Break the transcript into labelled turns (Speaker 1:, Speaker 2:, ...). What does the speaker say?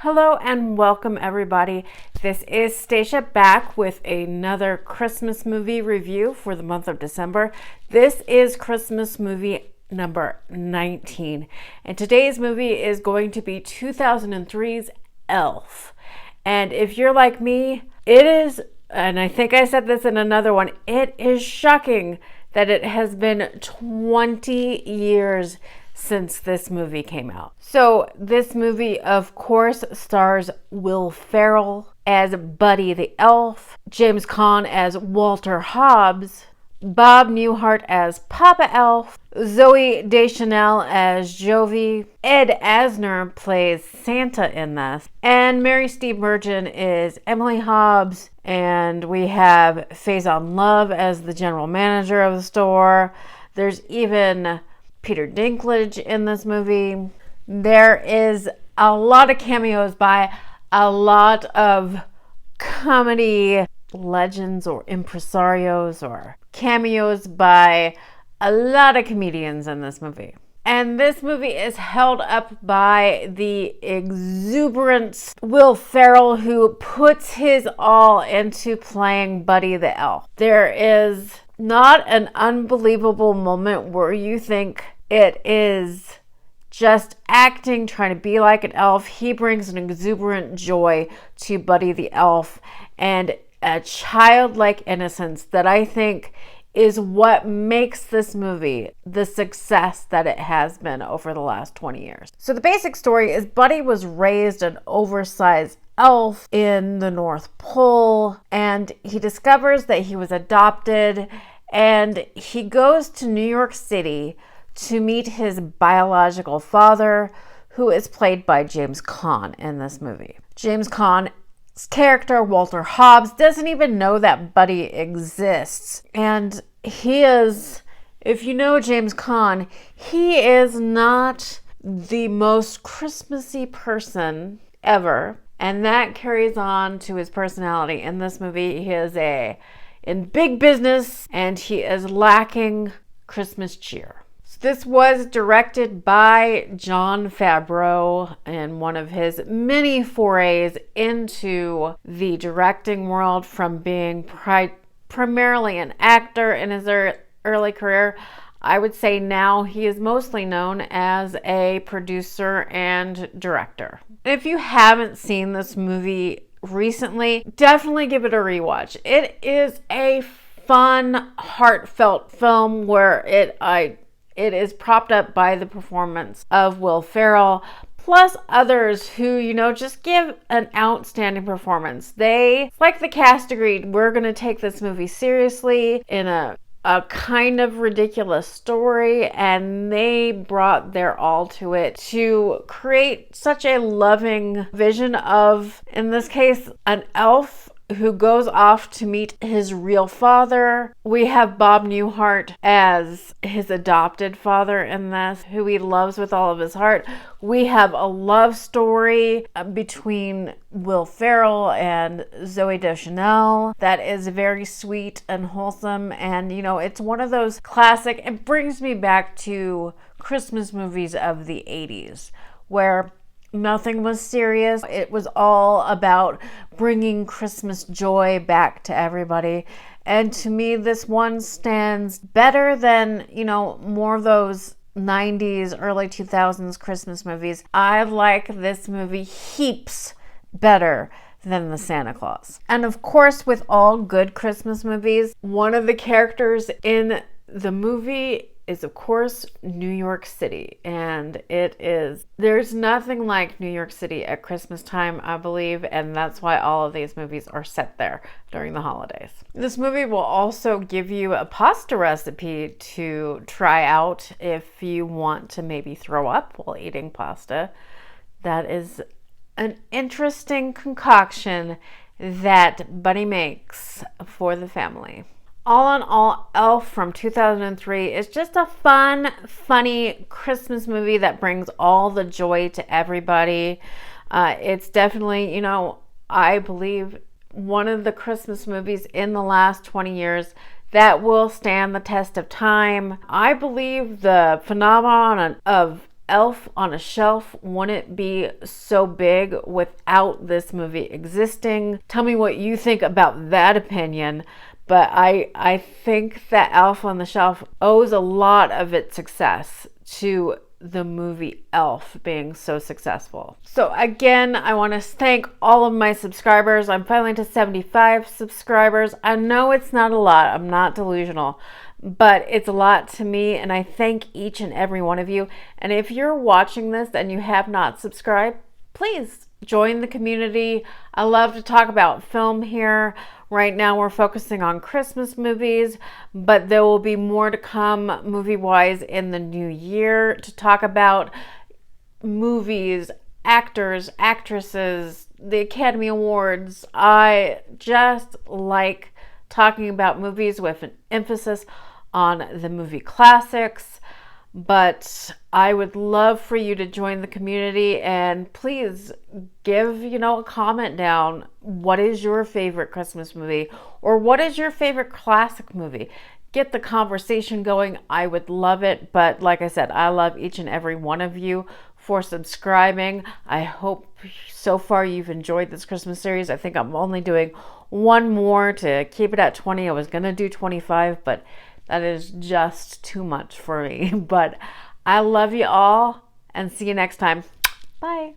Speaker 1: Hello and welcome everybody. This is Stacia back with another Christmas movie review for the month of December. This is Christmas movie number 19. And today's movie is going to be 2003's Elf. And if you're like me, it is, and I think I said this in another one, it is shocking that it has been 20 years since this movie came out. So this movie, of course, stars Will Ferrell as Buddy the Elf, James Caan as Walter Hobbs, Bob Newhart as Papa Elf, Zooey Deschanel as Jovi, Ed Asner plays Santa in this, and Mary Steenburgen is Emily Hobbs, and we have Faison Love as the general manager of the store. There's even Peter Dinklage in this movie. There is a lot of cameos by a lot of comedy legends or impresarios, or cameos by a lot of comedians in this movie. And this movie is held up by the exuberant Will Ferrell, who puts his all into playing Buddy the Elf. There is not an unbelievable moment where you think it is just acting, trying to be like an elf. He brings an exuberant joy to Buddy the Elf and a childlike innocence that I think is what makes this movie the success that it has been over the last 20 years. So the basic story is Buddy was raised an oversized elf in the North Pole, and he discovers that he was adopted, and he goes to New York City to meet his biological father, who is played by James Caan in this movie. James Caan's character, Walter Hobbs, doesn't even know that Buddy exists. And he is, if you know James Caan, he is not the most Christmassy person ever. And that carries on to his personality. In this movie, he is in big business, and he is lacking Christmas cheer. This was directed by Jon Favreau in one of his many forays into the directing world, from being primarily an actor in his early career. I would say now he is mostly known as a producer and director. If you haven't seen this movie recently, definitely give it a rewatch. It is a fun, heartfelt film where it is propped up by the performance of Will Ferrell, plus others who, just give an outstanding performance. Like the cast agreed, we're going to take this movie seriously in a kind of ridiculous story, and they brought their all to it to create such a loving vision of, in this case, an elf who goes off to meet his real father. We have Bob Newhart as his adopted father in this, who he loves with all of his heart. We have a love story between Will Ferrell and Zooey Deschanel that is very sweet and wholesome. And, it's one of those classic, it brings me back to Christmas movies of the 80s, where nothing was serious. It was all about bringing Christmas joy back to everybody. And to me, this one stands better than, more of those 90s, early 2000s Christmas movies. I like this movie heaps better than the Santa Claus. And of course, with all good Christmas movies, one of the characters in the movie is, of course, New York City. And there's nothing like New York City at Christmas time, I believe, and that's why all of these movies are set there during the holidays. This movie will also give you a pasta recipe to try out if you want to maybe throw up while eating pasta. That is an interesting concoction that Buddy makes for the family. All in all, Elf from 2003 is just a fun, funny Christmas movie that brings all the joy to everybody. It's definitely, I believe one of the Christmas movies in the last 20 years that will stand the test of time. I believe the phenomenon of Elf on a Shelf wouldn't be so big without this movie existing. Tell me what you think about that opinion. But I think that Elf on the Shelf owes a lot of its success to the movie Elf being so successful. So again, I want to thank all of my subscribers. I'm finally to 75 subscribers. I know it's not a lot. I'm not delusional, but it's a lot to me, and I thank each and every one of you. And if you're watching this and you have not subscribed, please join the community. I love to talk about film here. Right now we're focusing on Christmas movies, but there will be more to come movie-wise in the new year to talk about movies, actors, actresses, the Academy Awards. I just like talking about movies with an emphasis on the movie classics. But I would love for you to join the community, and please give, a comment down. What is your favorite Christmas movie, or what is your favorite classic movie? Get the conversation going. I would love it. But like I said, I love each and every one of you for subscribing. I hope so far you've enjoyed this Christmas series. I think I'm only doing one more to keep it at 20. I was going to do 25, but that is just too much for me. But I love you all, and see you next time. Bye.